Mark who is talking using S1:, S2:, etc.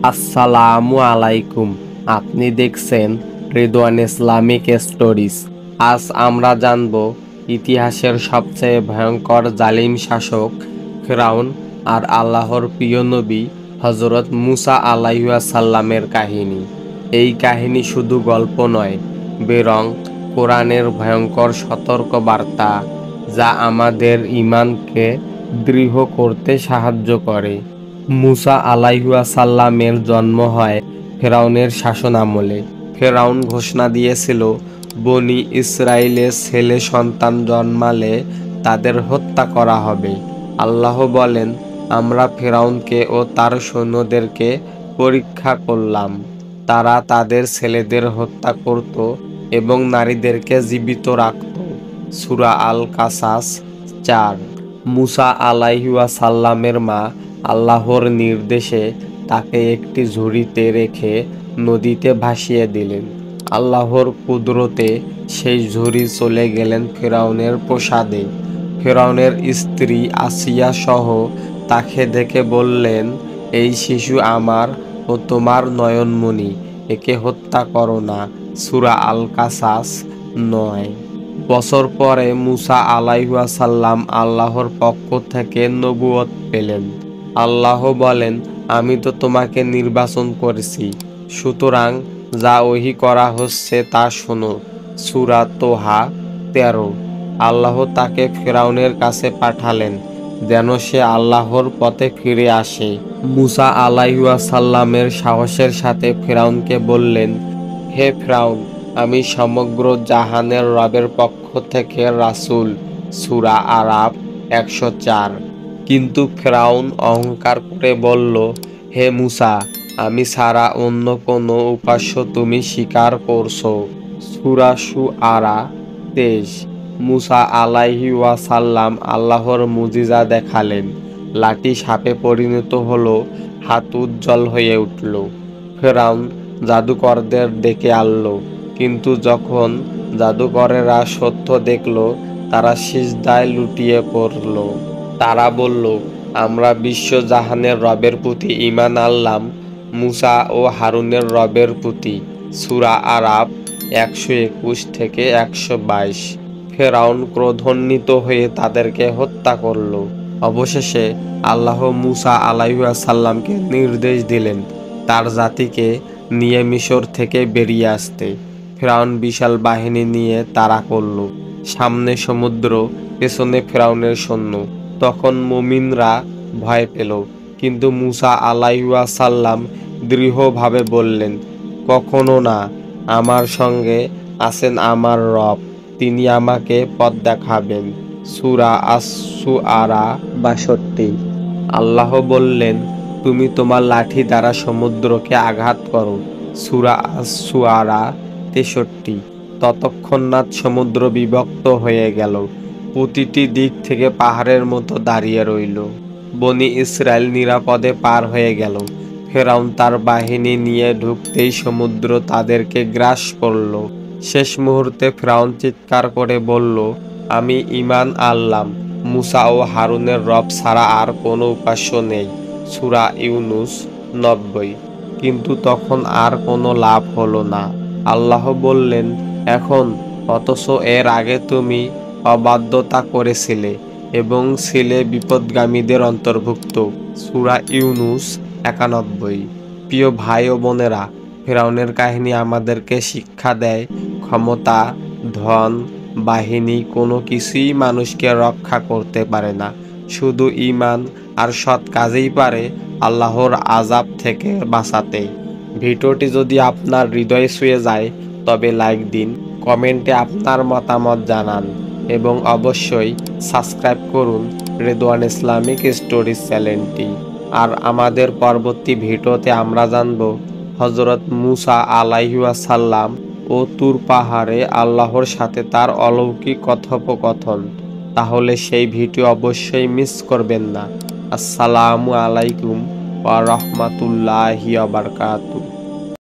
S1: আসসালামু আলাইকুম। আপনি দেখছেন রেদওয়ান ইসলামিক স্টোরিজ। আজ আমরা জানব ইতিহাসের সবচেয়ে ভয়ঙ্কর জালিম শাসক ফিরআউন আর আল্লাহর প্রিয় নবী হযরত মুসা আলাইহিসসালামের কাহিনী। এই কাহিনী শুধু গল্প নয়, বরং কোরআনের ভয়ঙ্কর সতর্ক বার্তা, যা আমাদের ঈমানকে দৃঢ় করতে সাহায্য করে। মুসা আলাইহিসসালামের জন্ম হয় ফেরাউনের শাসন আমলে। ফেরাউন ঘোষণা দিয়েছিল, বনি ইসরাইলের ছেলে সন্তান জন্মালে তাদের হত্যা করা হবে। আল্লাহ বলেন, আমরা ফেরাউনকে ও তার সৈন্যদেরকে পরীক্ষা করলাম। তারা তাদের ছেলেদের হত্যা করত এবং নারীদেরকে জীবিত রাখত। সূরা আল কাসাস 4। মুসা আলাইহিসসালামের মা আল্লাহর নির্দেশে তাকে একটি ঝুড়িতে রেখে নদীতে ভাসিয়ে দিলেন। আল্লাহর কুদরতে সেই ঝুড়ি চলে গেলেন ফিরআউনের প্রাসাদে। ফিরআউনের স্ত্রী আসিয়া সহ তাকে দেখে বললেন, এই শিশু আমার ও তোমার নয়নমণি, একে হত্যা করো না। সূরা আল কাসাস 9। বছর পরে মুসা আলাইহিসসালাম আল্লাহর পক্ষ থেকে নবুয়ত পেলেন। আল্লাহ বলেন, আমি তো তোমাকে নির্বাচন করেছি, সুতরাং যা ওহী করা হচ্ছে তা শোনো। সূরা তোহা 13। আল্লাহ তাকে ফিরআউনের কাছে পাঠালেন যেন সে আল্লাহর পথে ফিরে আসে। মুসা আলাইহিসসালামের সাহসের সাথে ফিরআউনকে বললেন, হে ফিরআউন, আমি সমগ্র জাহানের রবের পক্ষ থেকে রাসূল। সূরা আরাফ 104। কিন্তু ফিরআউন অহংকার করে বলল, হে মুসা, আমি ছাড়া অন্য কোনো উপাস্য তুমি স্বীকার করছো। সূরা শুআরা 23। মুসা আলাইহিসসালাম আল্লাহর মুজিজা দেখালেন। লাঠি সাপে পরিণত হলো, হাত উজ্জ্বল হয়ে উঠল। ফিরআউন জাদুকরদের ডেকে আনলো, কিন্তু যখন জাদুকরেরা সত্য দেখল, তারা সিজদায় লুটিয়ে পড়ল। তারা বলল, আমরা বিশ্বজাহানের রবের প্রতি ঈমান আনলাম, মুসা ও হারুনের রবের প্রতি। সূরা আরাফ 121 থেকে 122। ফিরআউন ক্রোধান্বিত হয়ে তাদেরকে হত্যা করল। অবশেষে আল্লাহ মুসা আলাইহিসসালামকে নির্দেশ দিলেন তার জাতিকে নিয়ে মিশর থেকে বেরিয়ে আসতে। ফিরআউন বিশাল বাহিনী নিয়ে তাড়া করল। সামনে সমুদ্র, পেছনে ফিরআউনের সৈন্য। তখন মুমিনরা ভয় পেল, কিন্তু মুসা আলাইহিসসালাম দৃঢ়ভাবে বললেন, কখনো না, আমার সঙ্গে আছেন আমার রব, তিনি আমাকে পথ দেখাবেন। সূরা আশ-শুআরা 62। আল্লাহ বললেন, তুমি তোমার লাঠি দ্বারা সমুদ্রকে আঘাত করো। সূরা আশ-শুআরা 63। ততক্ষণাৎ সমুদ্র বিভক্ত হয়ে গেল, প্রতিটি দিক থেকে পাহাড়ের মতো দাঁড়িয়ে রইল। বনি ইসরাইল নিরাপদে পার হয়ে গেল। ফিরআউন তার বাহিনী নিয়ে ঢুকতেই সমুদ্র তাদেরকে গ্রাস করল। শেষ মুহূর্তে ফিরআউন চিৎকার করে বলল, আমি ঈমান আনলাম, মুসা ও হারুনের রব ছাড়া আর কোনো উপাস্য নেই। সূরা ইউনুস 90। কিন্তু তখন আর কোনো লাভ হলো না। আল্লাহ বললেন, এখন, অথচ এর আগে তুমি অবাধ্যতা করেছিলে এবং ছিলে বিপদগামীদের অন্তর্ভুক্ত। সূরা ইউনুস 91। প্রিয় ভাই ও বোনেরা, ফিরআউনের কাহিনী আমাদেরকে শিক্ষা দেয়, ক্ষমতা, ধন, বাহিনী কোনো কিছুই মানুষকে রক্ষা করতে পারে না। শুধু ঈমান আর সৎ কাজেই পারে আল্লাহর আযাব থেকে বাঁচাতে। ভিডিওটি যদি আপনার হৃদয়ে ছুঁয়ে যায় তবে লাইক দিন, কমেন্টে আপনার মতামত জানান এবং অবশ্যই সাবস্ক্রাইব করুন রেদওয়ান ইসলামিক স্টোরিজ চ্যানেলটি। আর আমাদের পরবর্তী ভিডিওতে আমরা জানব হযরত মুসা আলাইহিসসালাম ও তুর পাহাড়ে আল্লাহর সাথে তার অলৌকিক কথোপকথন। তাহলে সেই ভিডিও অবশ্যই মিস করবেন না। আসসালামু আলাইকুম ওয়া রাহমাতুল্লাহি ওয়া বারাকাতুহু।